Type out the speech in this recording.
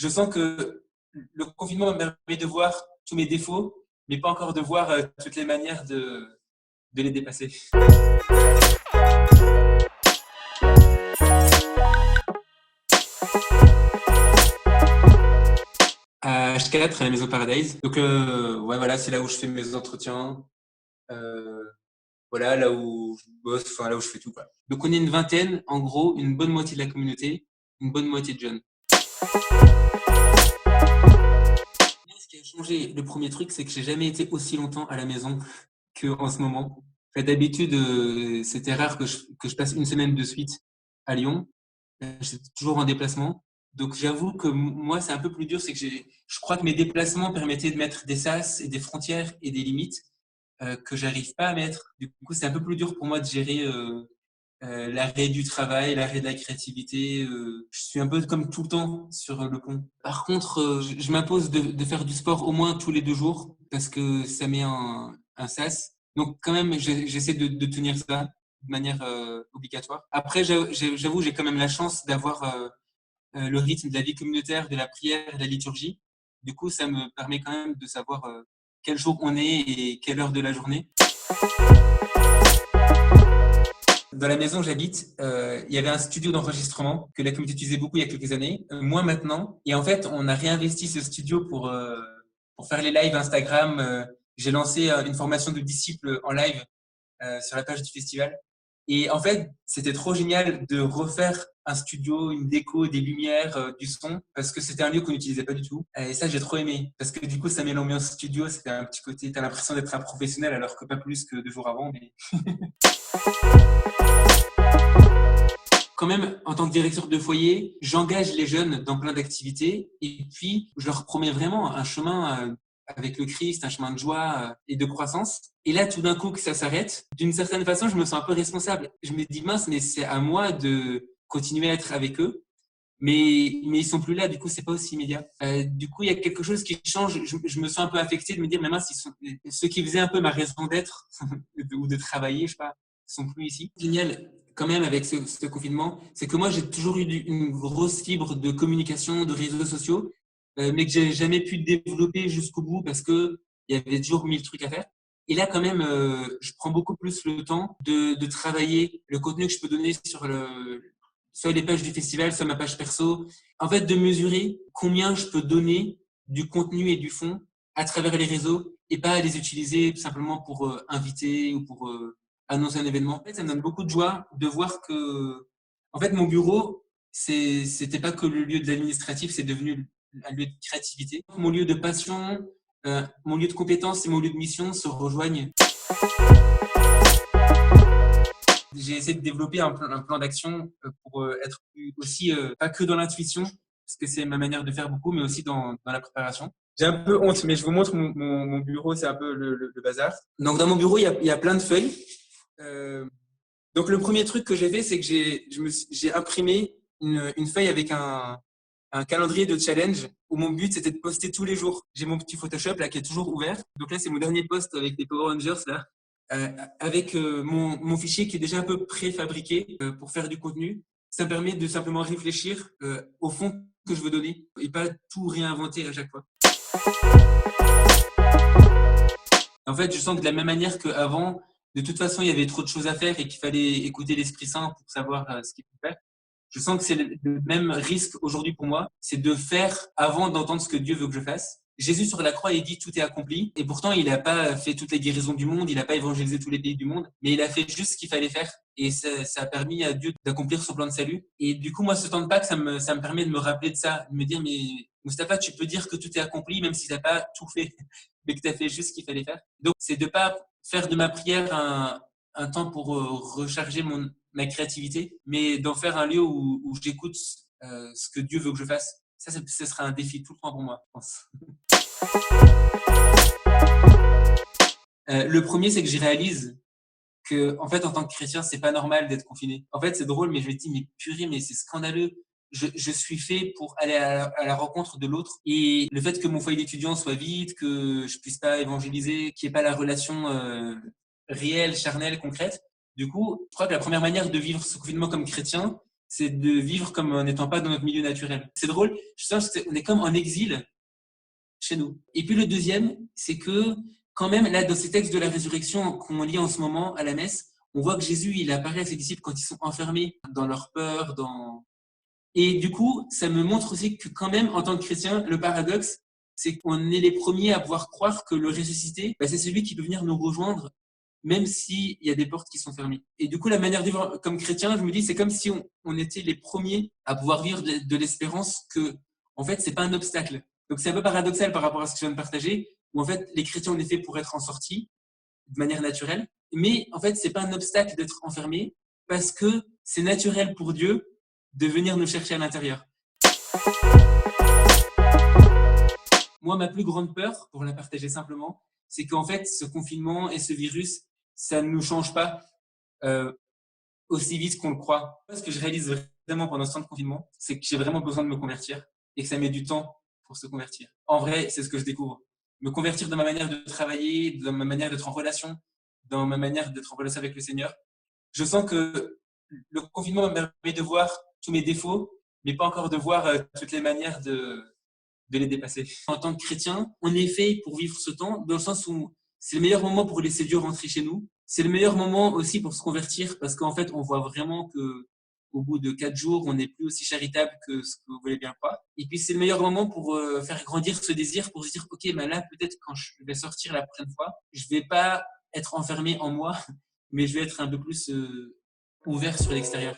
je sens que le confinement me permet de voir tous mes défauts, mais pas encore de voir toutes les manières de les dépasser. À H4, à la Maison Paradise. Donc, ouais, voilà, c'est là où je fais mes entretiens. Voilà, là où je bosse, enfin là où je fais tout, quoi. Donc, on est une vingtaine, en gros, une bonne moitié de la communauté, une bonne moitié de jeunes. Ce qui a changé, le premier truc, c'est que j'ai jamais été aussi longtemps à la maison qu'en ce moment. D'habitude, c'était rare que je passe une semaine de suite à Lyon. J'étais toujours en déplacement. Donc, j'avoue que moi, c'est un peu plus dur. C'est que je crois que mes déplacements permettaient de mettre des sas et des frontières et des limites que j'arrive pas à mettre. Du coup, c'est un peu plus dur pour moi de gérer l'arrêt du travail, l'arrêt de la créativité. Je suis un peu comme tout le temps sur le pont. Par contre, je m'impose de faire du sport au moins tous les 2 jours parce que ça met un sas. Donc, quand même, j'essaie de tenir ça de manière obligatoire. Après, j'avoue, j'ai quand même la chance d'avoir le rythme de la vie communautaire, de la prière, de la liturgie. Du coup, ça me permet quand même de savoir quel jour on est et quelle heure de la journée. Dans la maison où j'habite, il y avait un studio d'enregistrement que la communauté utilisait beaucoup il y a quelques années, moins maintenant. Et en fait, on a réinvesti ce studio pour faire les lives Instagram. J'ai lancé une formation de disciples en live sur la page du festival. Et en fait, c'était trop génial de refaire un studio, une déco, des lumières, du son, parce que c'était un lieu qu'on n'utilisait pas du tout. Et ça, j'ai trop aimé, parce que du coup, ça met l'ambiance studio, c'était un petit côté, t'as l'impression d'être un professionnel, alors que pas plus que 2 jours avant. Mais quand même, en tant que directeur de foyer, j'engage les jeunes dans plein d'activités, et puis je leur promets vraiment un chemin avec le Christ, un chemin de joie et de croissance. Et là, tout d'un coup, que ça s'arrête, d'une certaine façon, je me sens un peu responsable. Je me dis, mince, mais c'est à moi de continuer à être avec eux. Mais ils sont plus là, du coup, c'est pas aussi immédiat. Du coup, il y a quelque chose qui change. Je me sens un peu affecté de me dire, mais mince, ceux qui faisaient un peu ma raison d'être ou de travailler, je sais pas, sont plus ici. Génial, quand même, avec ce confinement, c'est que moi, j'ai toujours eu une grosse fibre de communication, de réseaux sociaux, mais que j'ai jamais pu développer jusqu'au bout parce que il y avait toujours 1000 trucs à faire. Et là, quand même, je prends beaucoup plus le temps de travailler le contenu que je peux donner soit les pages du festival, soit ma page perso. En fait, de mesurer combien je peux donner du contenu et du fond à travers les réseaux et pas les utiliser simplement pour inviter ou pour annoncer un événement. En fait, ça me donne beaucoup de joie de voir que, en fait, mon bureau, c'était pas que le lieu de l'administratif, c'est devenu un lieu de créativité. Mon lieu de passion, mon lieu de compétence et mon lieu de mission se rejoignent. J'ai essayé de développer un plan d'action pour être aussi, pas que dans l'intuition, parce que c'est ma manière de faire beaucoup, mais aussi dans la préparation. J'ai un peu honte, mais je vous montre mon bureau, c'est un peu le bazar. Donc, dans mon bureau, il y a plein de feuilles. Donc, le premier truc que j'ai fait, c'est que j'ai imprimé une feuille avec un calendrier de challenge où mon but, c'était de poster tous les jours. J'ai mon petit Photoshop là qui est toujours ouvert. Donc là, c'est mon dernier post avec les Power Rangers là. Avec mon fichier qui est déjà un peu préfabriqué pour faire du contenu. Ça me permet de simplement réfléchir au fond que je veux donner et pas tout réinventer à chaque fois. En fait, je sens que de la même manière qu'avant, de toute façon, il y avait trop de choses à faire et qu'il fallait écouter l'Esprit Saint pour savoir ce qu'il faut faire. Je sens que c'est le même risque aujourd'hui pour moi, c'est de faire avant d'entendre ce que Dieu veut que je fasse. Jésus sur la croix, il dit tout est accompli. Et pourtant, il n'a pas fait toutes les guérisons du monde, il n'a pas évangélisé tous les pays du monde, mais il a fait juste ce qu'il fallait faire. Et ça a permis à Dieu d'accomplir son plan de salut. Et du coup, moi, ce temps de Pâques, ça me permet de me rappeler de ça, de me dire, mais Mustapha, tu peux dire que tout est accompli, même si tu n'as pas tout fait, mais que tu as fait juste ce qu'il fallait faire. Donc, c'est de pas faire de ma prière un temps pour recharger ma créativité, mais d'en faire un lieu où j'écoute ce que Dieu veut que je fasse. Ça, ce sera un défi tout le temps pour moi, je pense. Le premier, c'est que je réalise que, en fait, en tant que chrétien, c'est pas normal d'être confiné. En fait, c'est drôle, mais je me dis, mais purée, mais c'est scandaleux. Je suis fait pour aller à la rencontre de l'autre. Et le fait que mon foyer d'étudiant soit vide, que je puisse pas évangéliser, qu'il n'y ait pas la relation réelle, charnelle, concrète. Du coup, je crois que la première manière de vivre ce confinement comme chrétien, c'est de vivre comme en n'étant pas dans notre milieu naturel. C'est drôle, je sens qu'on est comme en exil chez nous. Et puis le deuxième, c'est que quand même, là, dans ces textes de la résurrection qu'on lit en ce moment à la messe, on voit que Jésus, il apparaît à ses disciples quand ils sont enfermés dans leur peur, dans... Et du coup, ça me montre aussi que quand même, en tant que chrétien, le paradoxe, c'est qu'on est les premiers à pouvoir croire que le ressuscité, c'est celui qui peut venir nous rejoindre, même s'il y a des portes qui sont fermées. Et du coup, la manière de vivre comme chrétien, je me dis, c'est comme si on était les premiers à pouvoir vivre de l'espérance que, en fait, c'est pas un obstacle. Donc c'est un peu paradoxal par rapport à ce que je viens de partager, où en fait, les chrétiens, on est faits pour être en sortie, de manière naturelle, mais en fait, c'est pas un obstacle d'être enfermé, parce que c'est naturel pour Dieu de venir nous chercher à l'intérieur. Moi, ma plus grande peur, pour la partager simplement, c'est qu'en fait, ce confinement et ce virus, ça ne nous change pas aussi vite qu'on le croit. Ce que je réalise vraiment pendant ce temps de confinement, c'est que j'ai vraiment besoin de me convertir et que ça met du temps pour se convertir. En vrai, c'est ce que je découvre. Me convertir dans ma manière de travailler, dans ma manière d'être en relation, dans ma manière d'être en relation avec le Seigneur. Je sens que le confinement m'a permis de voir tous mes défauts, mais pas encore de voir toutes les manières de les dépasser. En tant que chrétien, on est fait pour vivre ce temps, dans le sens où c'est le meilleur moment pour laisser Dieu rentrer chez nous. C'est le meilleur moment aussi pour se convertir, parce qu'en fait, on voit vraiment que au bout de 4 jours, on n'est plus aussi charitable que ce que vous voulez bien croire. Et puis, c'est le meilleur moment pour faire grandir ce désir, pour se dire, OK, là, peut-être quand je vais sortir la prochaine fois, je vais pas être enfermé en moi, mais je vais être un peu plus ouvert sur l'extérieur.